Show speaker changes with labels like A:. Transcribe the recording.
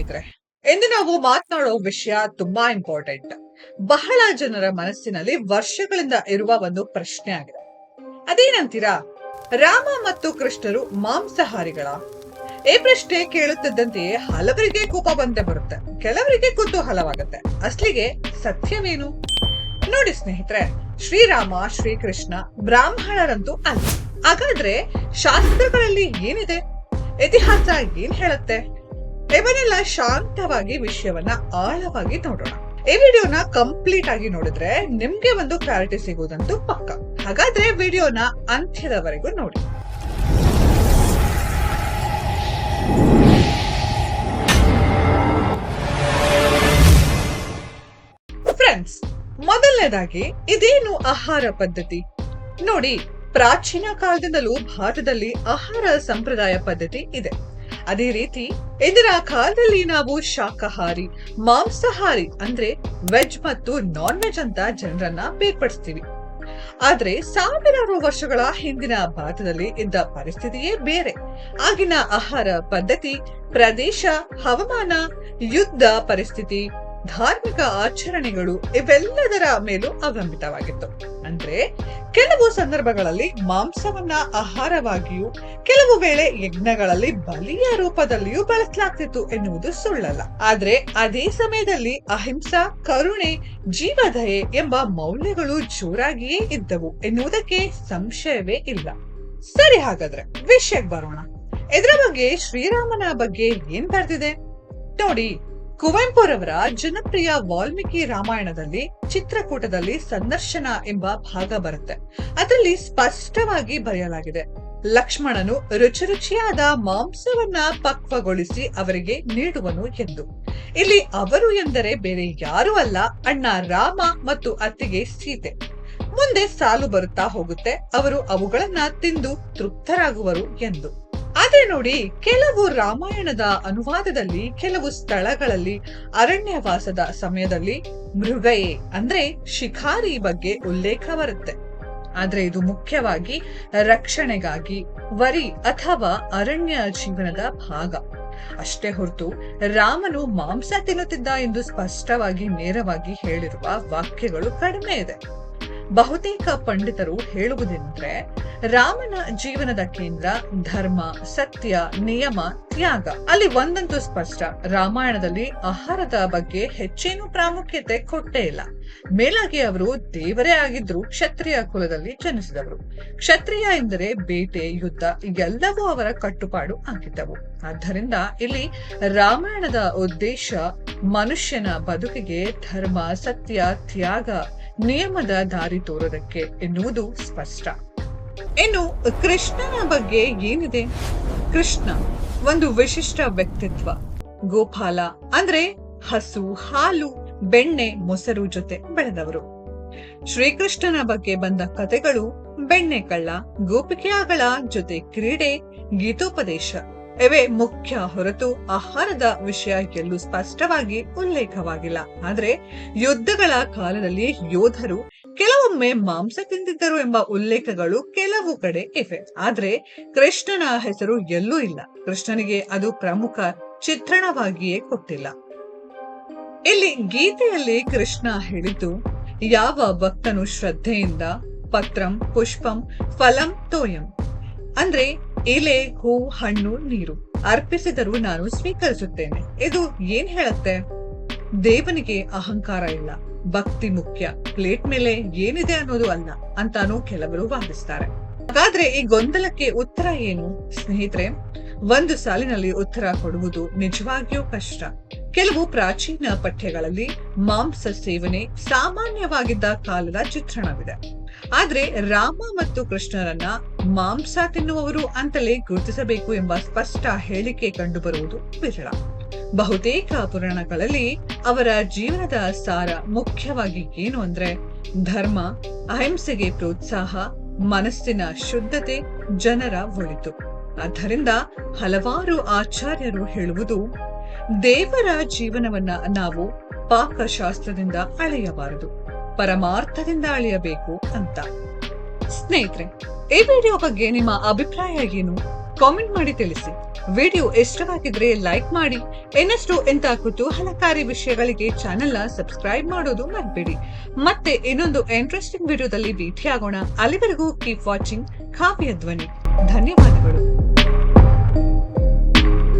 A: ಸ್ನೇಹಿತರೆ, ಎಂದು ನಾವು ಮಾತನಾಡೋ ವಿಷಯ ತುಂಬಾ ಇಂಪಾರ್ಟೆಂಟ್. ಬಹಳ ಜನರ ಮನಸ್ಸಿನಲ್ಲಿ ವರ್ಷಗಳಿಂದ ಇರುವ ಒಂದು ಪ್ರಶ್ನೆ ಆಗಿದೆ. ಅದೇನಂತೀರಾ? ರಾಮ ಮತ್ತು ಕೃಷ್ಣರು ಮಾಂಸಾಹಾರಿಗಳ? ಈ ಪ್ರಶ್ನೆ ಕೇಳುತ್ತಿದ್ದಂತೆಯೇ ಹಲವರಿಗೆ ಕೋಪ ಬಂದೇ ಬರುತ್ತೆ, ಕೆಲವರಿಗೆ ಕುತೂಹಲವಾಗುತ್ತೆ. ಅಸಲಿಗೆ ಸತ್ಯವೇನು? ನೋಡಿ ಸ್ನೇಹಿತರೆ, ಶ್ರೀರಾಮ ಶ್ರೀಕೃಷ್ಣ ಬ್ರಾಹ್ಮಣರಂತೂ ಅಲ್ಲ. ಹಾಗಾದ್ರೆ ಶಾಸ್ತ್ರಗಳಲ್ಲಿ ಏನಿದೆ? ಇತಿಹಾಸ ಏನ್ ಹೇಳುತ್ತೆ? ಇವನ್ನೆಲ್ಲ ಶಾಂತವಾಗಿ ವಿಷಯವನ್ನ ಆಳವಾಗಿ ನೋಡೋಣ. ಈ ವಿಡಿಯೋನ ಕಂಪ್ಲೀಟ್ ಆಗಿ ನೋಡಿದ್ರೆ ನಿಮ್ಗೆ ಒಂದು ಕ್ಲಾರಿಟಿ ಸಿಗುವುದಂತೂ ಪಕ್ಕ. ಹಾಗಾದ್ರೆ ವಿಡಿಯೋನ ಅಂತ್ಯದವರೆಗೂ ನೋಡಿ. ಫ್ರೆಂಡ್ಸ್, ಮೊದಲನೇದಾಗಿ ಇದೇನು ಆಹಾರ ಪದ್ಧತಿ? ನೋಡಿ, ಪ್ರಾಚೀನ ಕಾಲದಿಂದಲೂ ಭಾರತದಲ್ಲಿ ಆಹಾರ ಸಂಪ್ರದಾಯ ಪದ್ಧತಿ ಇದೆ. ಅದೇ ರೀತಿ ಇದರ ಕಾಲದಲ್ಲಿ ನಾವು ಶಾಕಾಹಾರಿ, ಮಾಂಸಾಹಾರಿ ಅಂದ್ರೆ ವೆಜ್ ಮತ್ತು ನಾನ್ ವೆಜ್ ಅಂತ ಜನರನ್ನ ಬೇರ್ಪಡಿಸ್ತೀವಿ. ಆದ್ರೆ ಸಾವಿರಾರು ವರ್ಷಗಳ ಹಿಂದಿನ ಭಾರತದಲ್ಲಿ ಇದ್ದ ಪರಿಸ್ಥಿತಿಯೇ ಬೇರೆ. ಆಗಿನ ಆಹಾರ ಪದ್ಧತಿ ಪ್ರದೇಶ, ಹವಾಮಾನ, ಯುದ್ಧ ಪರಿಸ್ಥಿತಿ, ಧಾರ್ಮಿಕ ಆಚರಣೆಗಳು ಇವೆಲ್ಲದರ ಮೇಲೂ ಅವಲಂಬಿತವಾಗಿತ್ತು. ಅಂದ್ರೆ ಕೆಲವು ಸಂದರ್ಭಗಳಲ್ಲಿ ಮಾಂಸವನ್ನ ಆಹಾರವಾಗಿಯೂ, ಕೆಲವು ವೇಳೆ ಯಜ್ಞಗಳಲ್ಲಿ ಬಲಿಯ ರೂಪದಲ್ಲಿಯೂ ಬಳಸಲಾಗ್ತಿತ್ತು ಎನ್ನುವುದು ಸುಳ್ಳಲ್ಲ. ಆದ್ರೆ ಅದೇ ಸಮಯದಲ್ಲಿ ಅಹಿಂಸಾ, ಕರುಣೆ, ಜೀವದಯೆ ಎಂಬ ಮೌಲ್ಯಗಳು ಜೋರಾಗಿಯೇ ಇದ್ದವು ಎನ್ನುವುದಕ್ಕೆ ಸಂಶಯವೇ ಇಲ್ಲ. ಸರಿ, ಹಾಗಾದ್ರೆ ವಿಷಯಕ್ಕೆ ಬರೋಣ. ಇದರ ಬಗ್ಗೆ ಶ್ರೀರಾಮನ ಬಗ್ಗೆ ಏನ್ ಬರ್ತಿದೆ ನೋಡಿ. ಕುವೆಂಪುರವರ ಜನಪ್ರಿಯ ವಾಲ್ಮೀಕಿ ರಾಮಾಯಣದಲ್ಲಿ ಚಿತ್ರಕೂಟದಲ್ಲಿ ಸಂದರ್ಶನ ಎಂಬ ಭಾಗ ಬರುತ್ತೆ. ಅದರಲ್ಲಿ ಸ್ಪಷ್ಟವಾಗಿ ಬರೆಯಲಾಗಿದೆ, ಲಕ್ಷ್ಮಣನು ರುಚಿಯಾದ ಮಾಂಸವನ್ನ ಪಕ್ವಗೊಳಿಸಿ ಅವರಿಗೆ ನೀಡುವನು ಎಂದು. ಇಲ್ಲಿ ಅವರು ಎಂದರೆ ಬೇರೆ ಯಾರೂ ಅಲ್ಲ, ಅಣ್ಣ ರಾಮ ಮತ್ತು ಅತ್ತಿಗೆ ಸೀತೆ. ಮುಂದೆ ಸಾಲು ಬರುತ್ತಾ ಹೋಗುತ್ತೆ, ಅವರು ಅವುಗಳನ್ನ ತಿಂದು ತೃಪ್ತರಾಗುವರು ಎಂದು. ಆದ್ರೆ ನೋಡಿ, ಕೆಲವು ರಾಮಾಯಣದ ಅನುವಾದದಲ್ಲಿ ಕೆಲವು ಸ್ಥಳಗಳಲ್ಲಿ ಅರಣ್ಯವಾಸದ ಸಮಯದಲ್ಲಿ ಮೃಗಯೆ ಅಂದ್ರೆ ಶಿಖಾರಿ ಬಗ್ಗೆ ಉಲ್ಲೇಖ ಬರುತ್ತೆ. ಆದ್ರೆ ಇದು ಮುಖ್ಯವಾಗಿ ರಕ್ಷಣೆಗಾಗಿ, ವರಿ ಅಥವಾ ಅರಣ್ಯ ಜೀವನದ ಭಾಗ ಅಷ್ಟೇ ಹೊರತು ರಾಮನು ಮಾಂಸ ತಿನ್ನುತ್ತಿದ್ದ ಎಂದು ಸ್ಪಷ್ಟವಾಗಿ ನೇರವಾಗಿ ಹೇಳಿರುವ ವಾಕ್ಯಗಳು ಕಡಿಮೆ ಇದೆ. ಬಹುತೇಕ ಪಂಡಿತರು ಹೇಳುವುದೆಂದ್ರೆ ರಾಮನ ಜೀವನದ ಕೇಂದ್ರ ಧರ್ಮ, ಸತ್ಯ, ನಿಯಮ, ತ್ಯಾಗ. ಅಲ್ಲಿ ಒಂದಂತೂ ಸ್ಪಷ್ಟ, ರಾಮಾಯಣದಲ್ಲಿ ಆಹಾರದ ಬಗ್ಗೆ ಹೆಚ್ಚೇನು ಪ್ರಾಮುಖ್ಯತೆ ಕೊಟ್ಟೇ ಇಲ್ಲ. ಮೇಲಾಗಿ ಅವರು ದೇವರೇ ಆಗಿದ್ರು ಕ್ಷತ್ರಿಯ ಕುಲದಲ್ಲಿ ಜನಿಸಿದವರು. ಕ್ಷತ್ರಿಯ ಎಂದರೆ ಬೇಟೆ, ಯುದ್ಧ ಎಲ್ಲವೂ ಅವರ ಕಟ್ಟುಪಾಡು ಆಗಿದ್ದವು. ಆದ್ದರಿಂದ ಇಲ್ಲಿ ರಾಮಾಯಣದ ಉದ್ದೇಶ ಮನುಷ್ಯನ ಬದುಕಿಗೆ ಧರ್ಮ, ಸತ್ಯ, ತ್ಯಾಗ, ನಿಯಮದ ದಾರಿ ತೋರೋದಕ್ಕೆ ಎನ್ನುವುದು ಸ್ಪಷ್ಟ. ಇನ್ನು ಕೃಷ್ಣನ ಬಗ್ಗೆ ಏನಿದೆ? ಕೃಷ್ಣ ಒಂದು ವಿಶಿಷ್ಟ ವ್ಯಕ್ತಿತ್ವ. ಗೋಪಾಲ ಅಂದ್ರೆ ಹಸು, ಹಾಲು, ಬೆಣ್ಣೆ, ಮೊಸರು ಜೊತೆ ಬೆಳೆದವರು. ಶ್ರೀಕೃಷ್ಣನ ಬಗ್ಗೆ ಬಂದ ಕಥೆಗಳು ಬೆಣ್ಣೆ ಕಳ್ಳ, ಗೋಪಿಕೆಗಳ ಜೊತೆ ಕ್ರೀಡೆ, ಗೀತೋಪದೇಶ ಇವೇ ಮುಖ್ಯ ಹೊರತು ಆಹಾರದ ವಿಷಯ ಎಲ್ಲೂ ಸ್ಪಷ್ಟವಾಗಿ ಉಲ್ಲೇಖವಾಗಿಲ್ಲ. ಆದ್ರೆ ಯುದ್ಧಗಳ ಕಾಲದಲ್ಲಿ ಯೋಧರು ಕೆಲವೊಮ್ಮೆ ಮಾಂಸ ತಿಂದಿದ್ದರು ಎಂಬ ಉಲ್ಲೇಖಗಳು ಕೆಲವು ಕಡೆ ಇವೆ. ಆದ್ರೆ ಕೃಷ್ಣನ ಹೆಸರು ಎಲ್ಲೂ ಇಲ್ಲ. ಕೃಷ್ಣನಿಗೆ ಅದು ಪ್ರಮುಖ ಚಿತ್ರಣವಾಗಿಯೇ ಕೊಟ್ಟಿಲ್ಲ. ಇಲ್ಲಿ ಗೀತೆಯಲ್ಲಿ ಕೃಷ್ಣ ಹೇಳಿದ್ದು, ಯಾವ ಭಕ್ತನು ಶ್ರದ್ಧೆಯಿಂದ ಪತ್ರಂ ಪುಷ್ಪಂ ಫಲಂ ತೋಯಂ ಅಂದ್ರೆ ಎಲೆ, ಹೂ, ಹಣ್ಣು, ನೀರು ಅರ್ಪಿಸಿದರೂ ನಾನು ಸ್ವೀಕರಿಸುತ್ತೇನೆ. ಇದು ಏನ್ ಹೇಳುತ್ತೆ? ದೇವನಿಗೆ ಅಹಂಕಾರ ಇಲ್ಲ, ಭಕ್ತಿ ಮುಖ್ಯ, ಪ್ಲೇಟ್ ಮೇಲೆ ಏನಿದೆ ಅನ್ನೋದು ಅಲ್ಲ ಅಂತಾನೂ ಕೆಲವರು ವಾದಿಸ್ತಾರೆ. ಹಾಗಾದ್ರೆ ಈ ಗೊಂದಲಕ್ಕೆ ಉತ್ತರ ಏನು ಸ್ನೇಹಿತರೆ? ಒಂದು ಸಾಲಿನಲ್ಲಿ ಉತ್ತರ ಕೊಡುವುದು ನಿಜವಾಗಿಯೂ ಕಷ್ಟ. ಕೆಲವು ಪ್ರಾಚೀನ ಪಠ್ಯಗಳಲ್ಲಿ ಮಾಂಸ ಸೇವನೆ ಸಾಮಾನ್ಯವಾಗಿದ್ದ ಕಾಲದ ಚಿತ್ರಣವಿದೆ. ಆದ್ರೆ ರಾಮ ಮತ್ತು ಕೃಷ್ಣರನ್ನ ಮಾಂಸ ತಿನ್ನುವವರು ಅಂತಲೇ ಗುರುತಿಸಬೇಕು ಎಂಬ ಸ್ಪಷ್ಟ ಹೇಳಿಕೆ ಕಂಡುಬರುವುದು ವಿರಳ. ಬಹುತೇಕ ಪುರಾಣಗಳಲ್ಲಿ ಅವರ ಜೀವನದ ಸಾರ ಮುಖ್ಯವಾಗಿ ಏನು ಅಂದ್ರೆ ಧರ್ಮ, ಅಹಿಂಸೆಗೆ ಪ್ರೋತ್ಸಾಹ, ಮನಸ್ಸಿನ ಶುದ್ಧತೆ, ಜನರ ಒಳಿತು. ಆದ್ದರಿಂದ ಹಲವಾರು ಆಚಾರ್ಯರು ಹೇಳುವುದು, ದೇವರ ಜೀವನವನ್ನ ನಾವು ಪಾಕಶಾಸ್ತ್ರದಿಂದ ಅಳೆಯಬಾರದು, ಪರಮಾರ್ಥದಿಂದ ಅಳೆಯಬೇಕು ಅಂತ. ಸ್ನೇಹಿತರೆ, ಈ ವಿಡಿಯೋ ಬಗ್ಗೆ ನಿಮ್ಮ ಅಭಿಪ್ರಾಯ ಏನು? ಕಾಮೆಂಟ್ ಮಾಡಿ ತಿಳಿಸಿ. ವಿಡಿಯೋ ಇಷ್ಟವಾಗಿದ್ರೆ ಲೈಕ್ ಮಾಡಿ. ಇನ್ನಷ್ಟು ಇಂಥ ಕುತೂಹಲಕಾರಿ ವಿಷಯಗಳಿಗೆ ಚಾನೆಲ್ನ ಸಬ್ಸ್ಕ್ರೈಬ್ ಮಾಡೋದು ಮರಿಬೇಡಿ. ಮತ್ತೆ ಇನ್ನೊಂದು ಇಂಟ್ರೆಸ್ಟಿಂಗ್ ವಿಡಿಯೋದಲ್ಲಿ ಭೇಟಿಯಾಗೋಣ. ಅಲ್ಲಿವರೆಗೂ ಕೀಪ್ ವಾಚಿಂಗ್ ಕಾವ್ಯ ಧ್ವನಿ. ಧನ್ಯವಾದಗಳು.